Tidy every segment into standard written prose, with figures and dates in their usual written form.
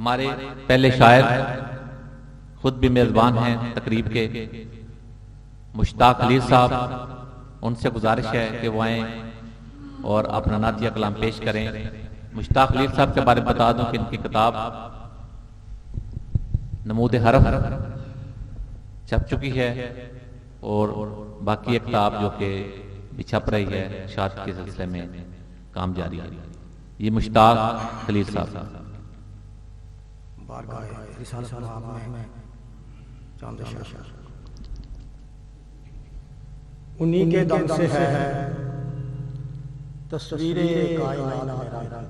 ہمارے پہلے شاعر خود بھی میزبان ہیں تقریب کے، مشتاق خلیل صاحب، ان سے گزارش ہے کہ وہ آئیں اور اپنا نعتیہ کلام پیش کریں۔ مشتاق خلیل صاحب کے بارے میں بتا دوں کہ ان کی کتاب نمود حرف چھپ چکی ہے، اور باقی ایک کتاب جو کہ بھی چھپ رہی ہے اشاعت کے سلسلے میں کام جاری ہے۔ یہ مشتاق خلیل صاحب۔ انہی کے دم سے ہے تصویر کائنات میں رنگ،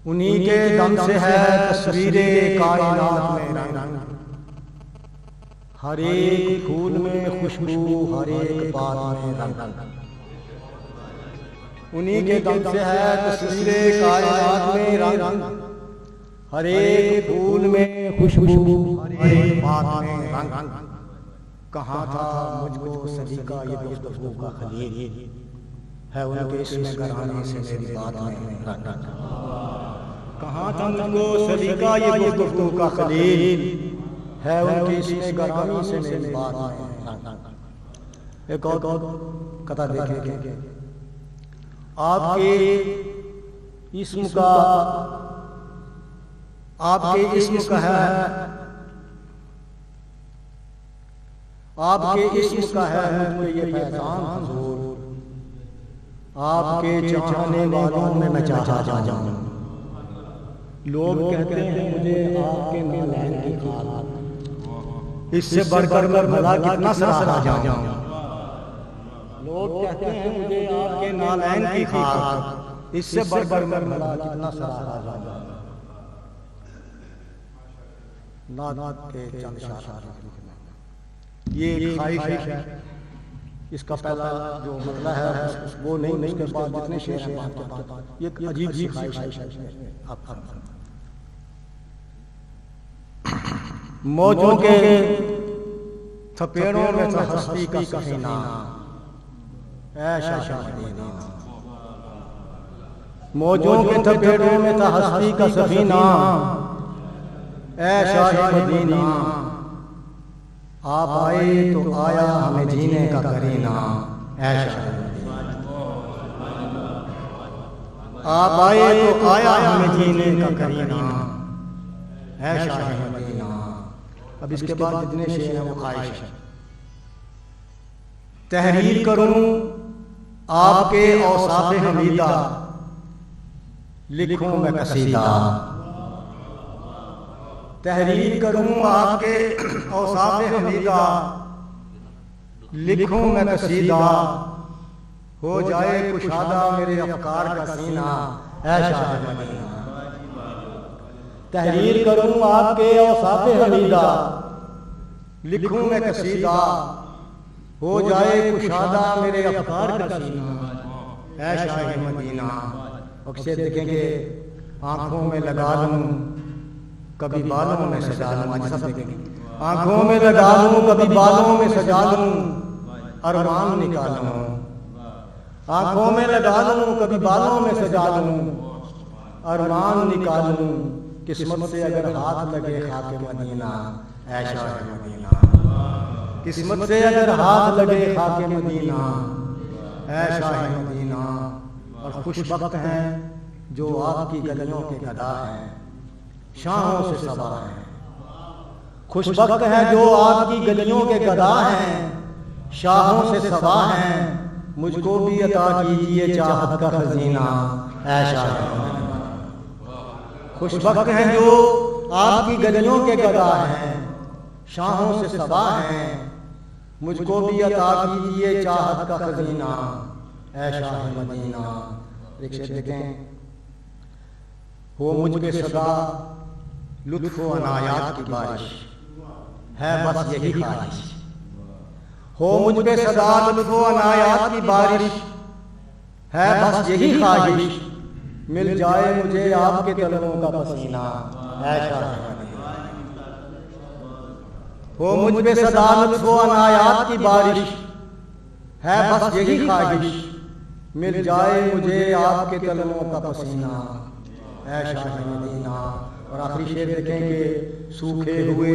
انہی کے دم سے ہے تصویر کائنات میں رنگ، ہر ایک پھول میں خوشبو، ہر ایک بات میں رنگ، انہی کے دم سے ہے تصویر کائنات میں رنگ، ہر ایک پھول میں خوشبو، ہر ایک بات میں رنگ۔ کہاں تھا مجھ کو صدی کا یہ گفتگو کا خلیل، ہے ان کے اسم گرانے سے میری بات میں رنگ۔ کہاں تھا مجھ کو صدی کا یہ گفتگو کا خلیل، ہے ان کے اسم گرانے سے میری بات میں رنگ۔ ایک اور قطع دیکھیں، آپ کے اسم کا، آپ کے اسم کا ہے، آپ کے اسم کا ہے مجھ پہ یہ فیضان حضور، آپ کے چاہنے والوں میں میں چاہا جاؤں۔ لوگ کہتے ہیں مجھے آپ کے نالین کی خاک، اس سے بڑھ کر میں بھلا کتنا سراہا جاؤں۔ لوگ کہتے ہیں مجھے آپ کے نالین کی خاک، اس سے بڑھ کر میں بھلا کتنا سراہا جاؤں۔ نعت کے چند اشعار یہ ایک خواہش ہے، اس کا پہلا جو مطلب ہے وہ نہیں، اس کے بعد جتنے شعر ہیں بات کے بعد یہ عجیب سی خواہش ہے۔ موجوں کے تھپیڑوں میں تھا ہستی کا سفینہ، اے شاہ مدینہ، موجوں کے تھپیڑوں میں تھا ہستی کا سفینہ، اے شاہ مدینہ، آپ آئے تو آیا ہمیں جینے کا کرینہ، اے شاہ مدینہ، آپ آئے تو آیا ہمیں جینے کا کرینہ، اے شاہ مدینہ۔ اب اس کے بعد جتنے شعر ہیں وہ خواہش ہے۔ تحریر کروں آپ کے اوصاف حمیدہ، لکھوں میں قصیدہ، تحریر کروں آپ کے اوصاف حمیدہ، لکھوں میں قصیدہ، ہو جائے کشادہ میرے افکار کا سینہ، اے شاہ مدینہ۔ تحریر کروں آپ کے اوصاف حمیدہ، لکھوں میں قصیدہ، ہو جائے کشادہ میرے افکار کا سینہ، اے شاہ مدینہ۔ اکثر دیکھیں گے آنکھوں میں لگا لوں کبھی بالوں میں سجا لوں، آج سب دیکھیں گے آنکھوں میں لگا لوں کبھی بالوں میں سجا لوں، ارمان نکالوں، آنکھوں میں لگا لوں کبھی بالوں میں سجا لوں، ارمان نکالوں، قسمت سے اگر ہاتھ لگے خاک مدینہ، اے شاہ مدینہ، قسمت سے اگر ہاتھ لگے خاک مدینہ، اے شاہ مدینہ۔ اور خوش بخت ہیں جو آپ کی گلیوں کے گدا ہیں، شاہوں سے سوا ہیں، خوش بخت ہیں جو آپ کی گلیوں کے گدا ہیں، شاہوں سے سوا ہیں، مجھ کو بھی عطا کیجیے چاہت کا خزینہ، اے شاہ مدینہ۔ خوش بخت ہیں جو آپ کی گلیوں کے گدا ہیں، شاہوں سے سوا ہیں، مجھ کو بھی عطا کیجیے چاہت کا خزینہ، اے شاہ مدینہ۔ ایک شعر دیکھیں، ہو مجھ پہ صدا لطف و عنایات کی بارش، ہے بس یہی خواہش، ہو مجھ پہ صدا لطف و عنایات کی بارش، ہے بس یہی خواہش، مل جائے مجھے آپ کے طلبوں کا پسینہ، اے شاہ مدینہ۔ ہو مجھ پہ صدا لطف و عنایات کی بارش، ہے بس یہی خواہش، مل جائے مجھے آپ کے طلبوں کا پسینہ، اے شاہ مدینہ. اور آخری شعر دیکھیں کہ سوکھے ہوئے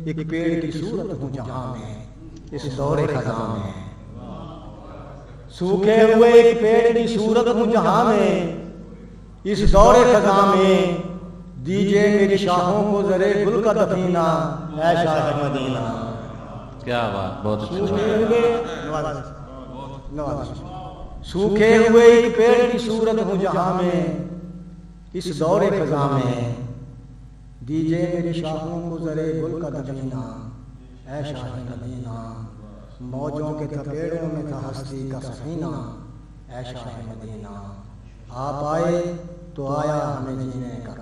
ایک پیڑ کی صورت ہوں جہاں میں اس دور خزاں میں. سوکھے ہوئے ایک پیڑ کی صورت ہوں جہاں میں اس دور خزاں میں دیجئے میری شاہوں کو زرے گل کا دفینہ. اے شاہ مدینہ. کیا بات، بہت اچھا. سوکھے ہوئے ایک پیڑ کی صورت ہوں جہاں میں اس دور خزاں میں دیجئے میری شاہوں کو زرے گل کا دفینہ. اے شاہ مدینہ. موجوں کے تھپیڑوں میں تھا ہستی کا سفینہ. اے شاہ مدینہ. آپ آئے تو آیا ہمیں جینے کا